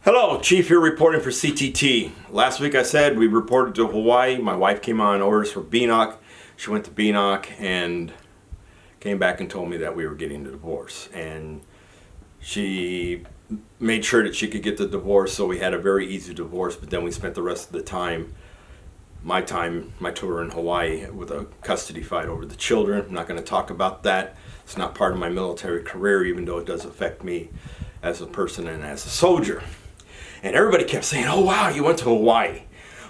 Hello, Chief here reporting for CTT. Last week I said we reported to Hawaii. My wife came on orders for BNOC. She went to BNOC and came back and told me that we were getting a divorce. And she made sure that she could get the divorce, so we had a very easy divorce, but then we spent the rest of the time, my tour in Hawaii with a custody fight over the children. I'm not going to talk about that. It's not part of my military career, even though it does affect me as a person and as a soldier. And everybody kept saying, oh wow, you went to Hawaii.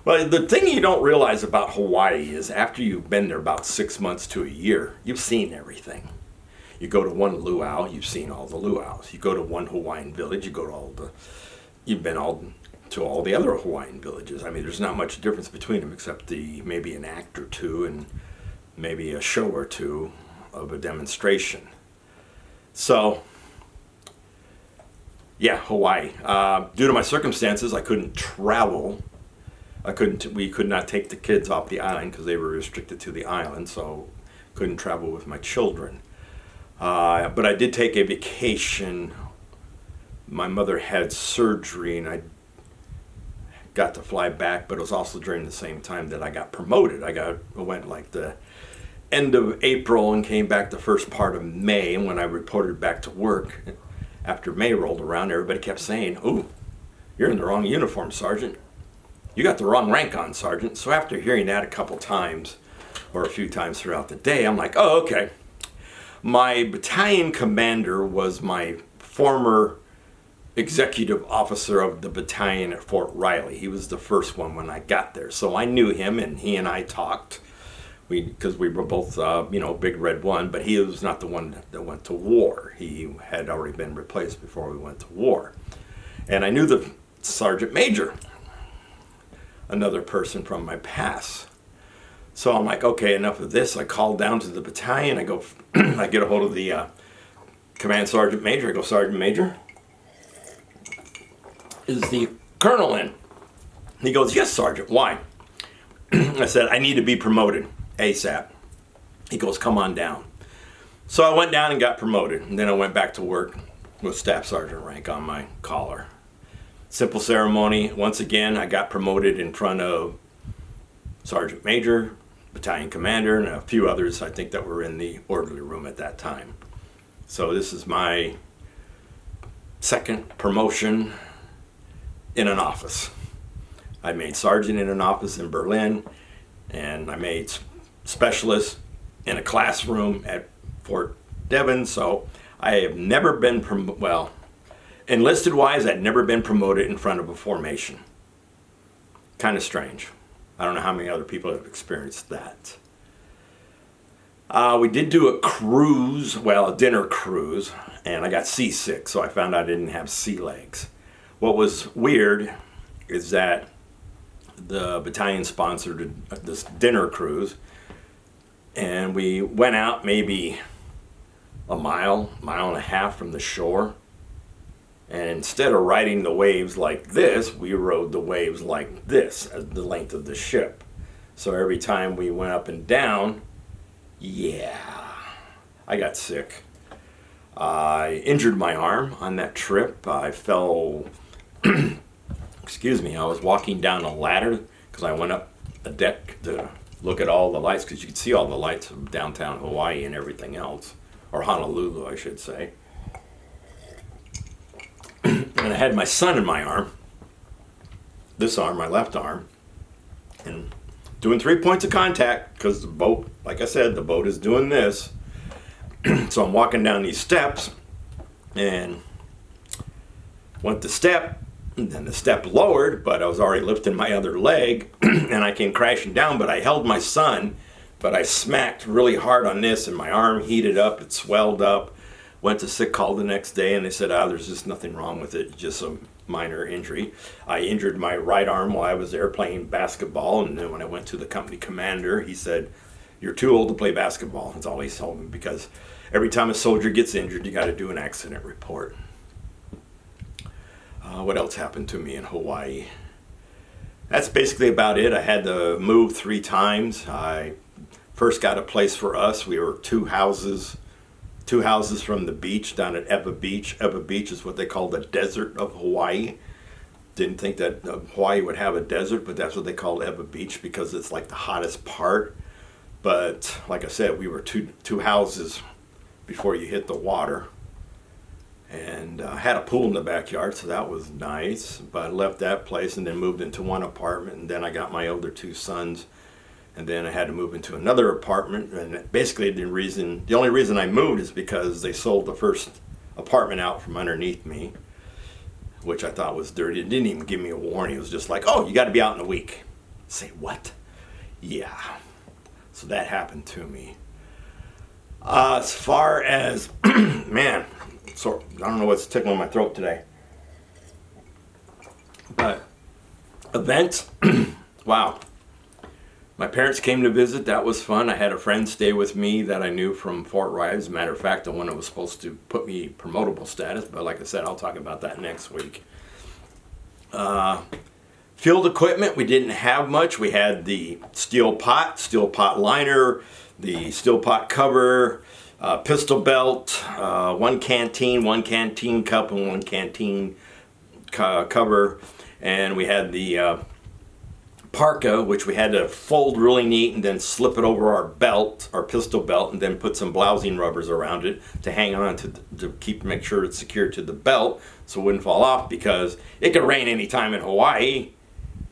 Well, the thing you don't realize about Hawaii is after you've been there about 6 months to a year, you've seen everything. You go to one luau, you've seen all the luaus. You go to one Hawaiian village, you've been to all the other Hawaiian villages. I mean, there's not much difference between them except maybe an act or two and maybe a show or two of a demonstration. So, yeah, Hawaii. Due to my circumstances, I couldn't travel. We could not take the kids off the island because they were restricted to the island, so couldn't travel with my children. But I did take a vacation. My mother had surgery and I got to fly back, but it was also during the same time that I got promoted. I went like the end of April and came back the first part of May, and when I reported back to work, after May rolled around, everybody kept saying, "Ooh, you're in the wrong uniform, Sergeant. You got the wrong rank on, Sergeant." So after hearing that a couple times, or a few times throughout the day, I'm like, oh, okay. My battalion commander was my former executive officer of the battalion at Fort Riley. He was the first one when I got there. So I knew him, and he and I talked. Because we were both, Big Red One, but he was not the one that went to war. He had already been replaced before we went to war. And I knew the Sergeant Major, another person from my past. So I'm like, okay, enough of this. I called down to the battalion. I go, I get a hold of the Command Sergeant Major. I go, Sergeant Major, is the Colonel in? He goes, yes, Sergeant, why? I said, I need to be promoted ASAP. He goes, come on down. So I went down and got promoted, and then I went back to work with Staff Sergeant rank on my collar. Simple ceremony. Once again, I got promoted in front of Sergeant Major, Battalion Commander, and a few others I think that were in the orderly room at that time. So this is my second promotion in an office. I made sergeant in an office in Berlin, and I made specialist in a classroom at Fort Devon. So I have never been, enlisted wise, I'd never been promoted in front of a formation. Kind of strange. I don't know how many other people have experienced that. We did do a cruise, a dinner cruise, and I got seasick, so I found out I didn't have sea legs. What was weird is that the battalion sponsored this dinner cruise, and we went out maybe a mile and a half from the shore, and instead of riding the waves like this, we rode the waves like this as the length of the ship. So every time we went up and down, I got sick. I injured my arm on that trip. I fell I was walking down a ladder because I went up a deck to look at all the lights, because you could see all the lights of downtown Hawaii and everything else, or Honolulu, I should say. And I had my son in my arm, this arm, my left arm, and doing 3 points of contact because the boat, like I said, the boat is doing this. So I'm walking down these steps and went to step. And then the step lowered, but I was already lifting my other leg, and I came crashing down, but I held my son, but I smacked really hard on this, and my arm heated up, it swelled up. Went to sick call the next day, and they said, there's just nothing wrong with it, just a minor injury. I injured my right arm while I was there playing basketball, and then when I went to the company commander, he said, you're too old to play basketball. That's all he told me, because every time a soldier gets injured, you got to do an accident report. What else happened to me in Hawaii? That's basically about it. I had to move 3 times. I first got a place for us. We were two houses from the beach down at Ewa Beach. Ewa Beach is what they call the desert of Hawaii. Didn't think that Hawaii would have a desert, but that's what they call Eva Beach because it's like the hottest part. But like I said, we were two houses before you hit the water, and had a pool in the backyard, so that was nice. But I left that place and then moved into one apartment, and then I got my older two sons, and then I had to move into another apartment. And basically the only reason I moved is because they sold the first apartment out from underneath me, which I thought was dirty. It didn't even give me a warning. It was just like, oh, you got to be out in a week. Say what? Yeah. So that happened to me. As far as, man, so I don't know what's tickling my throat today. But events, wow. My parents came to visit. That was fun. I had a friend stay with me that I knew from Fort Wright. As a matter of fact, the one that was supposed to put me promotable status. But like I said, I'll talk about that next week. Field equipment, we didn't have much. We had the steel pot liner, the steel pot cover, pistol belt, one canteen cup, and one canteen cover. And we had the parka, which we had to fold really neat and then slip it over our belt, our pistol belt, and then put some blousing rubbers around it to hang on to make sure it's secured to the belt so it wouldn't fall off, because it could rain anytime in Hawaii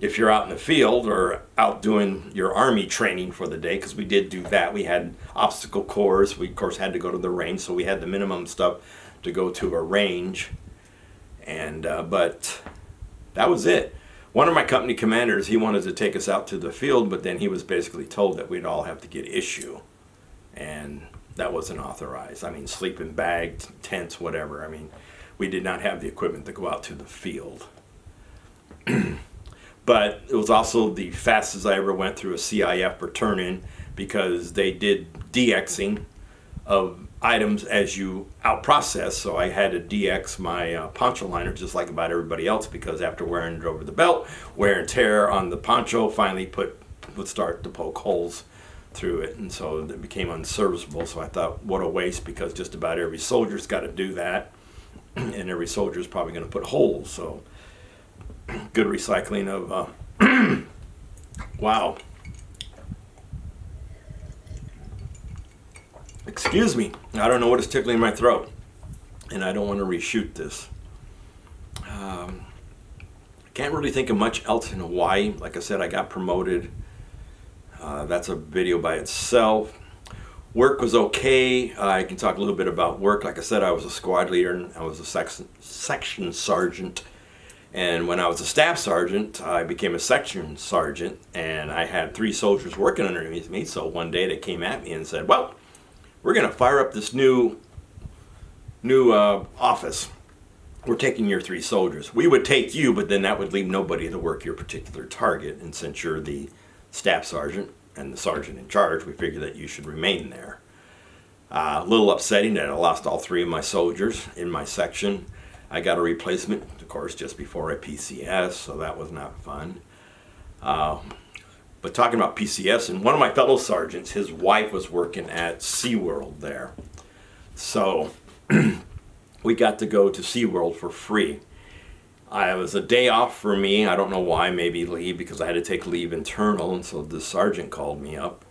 if you're out in the field or out doing your army training for the day, because we did do that. We had obstacle course. We, of course, had to go to the range, so we had the minimum stuff to go to a range. And but that was it. One of my company commanders, he wanted to take us out to the field, but then he was basically told that we'd all have to get issue, and that wasn't authorized. I mean, sleeping bags, tents, whatever. I mean, we did not have the equipment to go out to the field. But it was also the fastest I ever went through a CIF return-in, because they did DXing of items as you out-process. So I had to DX my poncho liner just like about everybody else, because after wearing it over the belt, wear and tear on the poncho finally would start to poke holes through it, and so it became unserviceable. So I thought, what a waste, because just about every soldier's got to do that, and every soldier's probably going to put holes. So good recycling of wow. Excuse me, I don't know what is tickling my throat, and I don't want to reshoot this. Can't really think of much else in Hawaii. Like I said, I got promoted. That's a video by itself. Work was okay. I can talk a little bit about work. Like I said, I was a squad leader, and I was a section sergeant. And when I was a staff sergeant, I became a section sergeant, and I had 3 soldiers working underneath me. So one day they came at me and said, well, we're going to fire up this new office. We're taking your 3 soldiers. We would take you, but then that would leave nobody to work your particular target. And since you're the staff sergeant and the sergeant in charge, we figured that you should remain there. A little upsetting that I lost all 3 of my soldiers in my section. I got a replacement, of course, just before I PCS, so that was not fun. But talking about PCS, and one of my fellow sergeants, his wife was working at SeaWorld there. So we got to go to SeaWorld for free. It was a day off for me. I don't know why, maybe leave, because I had to take leave internal, and so the sergeant called me up,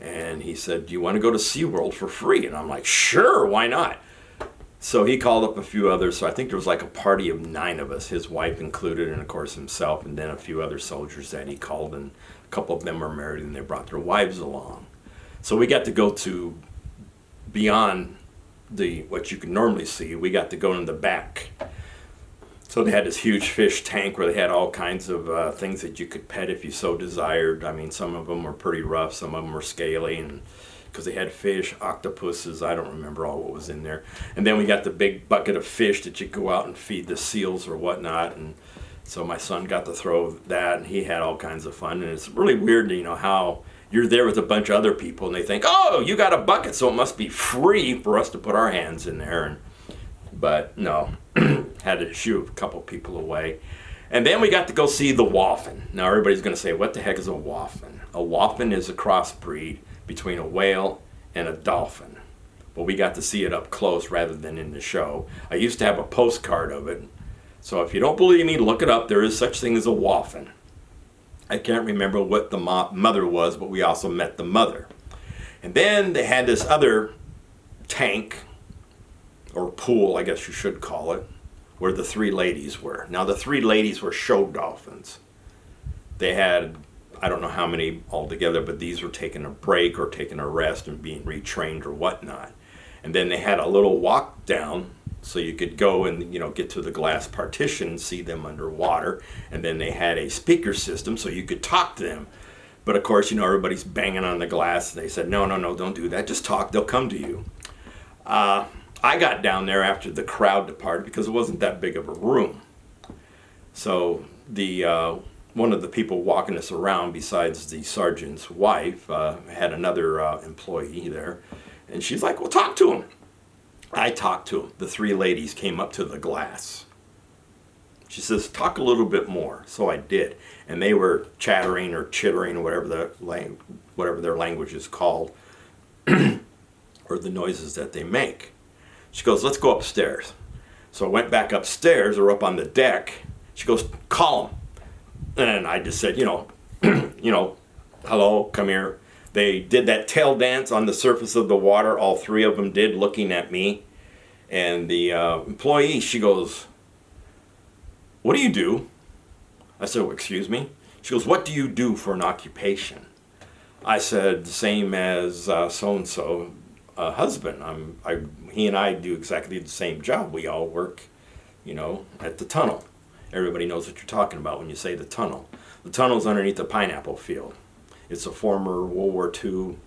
and he said, do you want to go to SeaWorld for free? And I'm like, sure, why not? So he called up a few others, so I think there was like a party of 9 of us, his wife included, and of course himself, and then a few other soldiers that he called, and a couple of them were married and they brought their wives along. So we got to go to beyond what you can normally see. We got to go in the back. So they had this huge fish tank where they had all kinds of things that you could pet if you so desired. I mean, some of them were pretty rough, some of them were scaly, and because they had fish, octopuses, I don't remember all what was in there. And then we got the big bucket of fish that you go out and feed the seals or whatnot. And so my son got to throw that, and he had all kinds of fun. And it's really weird, you know, how you're there with a bunch of other people, and they think, oh, you got a bucket, so it must be free for us to put our hands in there. But no, had to shoo a couple people away. And then we got to go see the wafin. Now everybody's going to say, what the heck is a wafin? A wafin is a crossbreed between a whale and a dolphin. But we got to see it up close rather than in the show. I used to have a postcard of it, So if you don't believe me, look it up. There is such thing as a waffin. I can't remember what the mother was, but we also met the mother. And then they had this other tank, or pool, I guess you should call it, where the three ladies were. Now the three ladies were show dolphins. They had, I don't know how many altogether, but these were taking a break or taking a rest and being retrained or whatnot. And then they had a little walk down so you could go and, get to the glass partition and see them underwater. And then they had a speaker system so you could talk to them. But of course, everybody's banging on the glass. They said, no, don't do that. Just talk. They'll come to you. I got down there after the crowd departed because it wasn't that big of a room. So the one of the people walking us around, besides the sergeant's wife, had another employee there. And she's like, well, talk to him. I talked to him. The three ladies came up to the glass. She says, talk a little bit more. So I did. And they were chattering or chittering or whatever their language is called, or the noises that they make. She goes, let's go upstairs. So I went back upstairs, or up on the deck. She goes, call him. And I just said, hello, come here. They did that tail dance on the surface of the water. All three of them did, looking at me. And the employee, she goes, what do you do? I said, well, excuse me? She goes, what do you do for an occupation? I said, the same as so-and-so husband. He and I do exactly the same job. We all work, at the tunnel. Everybody knows what you're talking about when you say the tunnel. The tunnel's underneath the pineapple field. It's a former World War II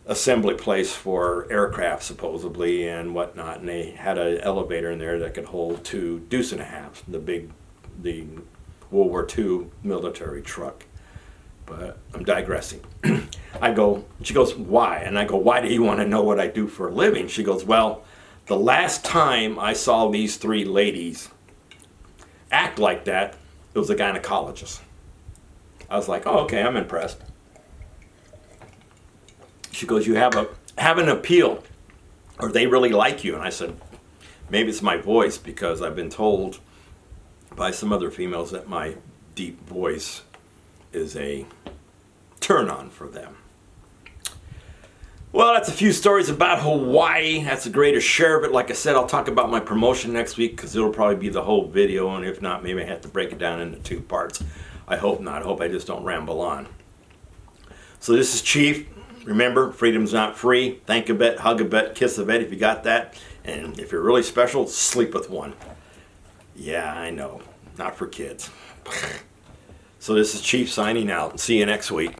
assembly place for aircraft, supposedly, and whatnot. And they had an elevator in there that could hold 2 deuce and a half, the World War II military truck. But I'm digressing. She goes, why? And I go, why do you want to know what I do for a living? She goes, well, the last time I saw these three ladies act like that, it was a gynecologist. I was like, oh, okay, I'm impressed. She goes, you have an appeal, or they really like you. And I said, maybe it's my voice, because I've been told by some other females that my deep voice is a turn-on for them. Well, that's a few stories about Hawaii. That's a greater share of it. Like I said, I'll talk about my promotion next week, because it'll probably be the whole video, and if not, maybe I have to break it down into 2 parts. I hope not. I hope I just don't ramble on. So this is Chief. Remember, freedom's not free. Thank a vet, hug a vet, kiss a vet if you got that. And if you're really special, sleep with one. Yeah, I know. Not for kids. So this is Chief signing out. See you next week.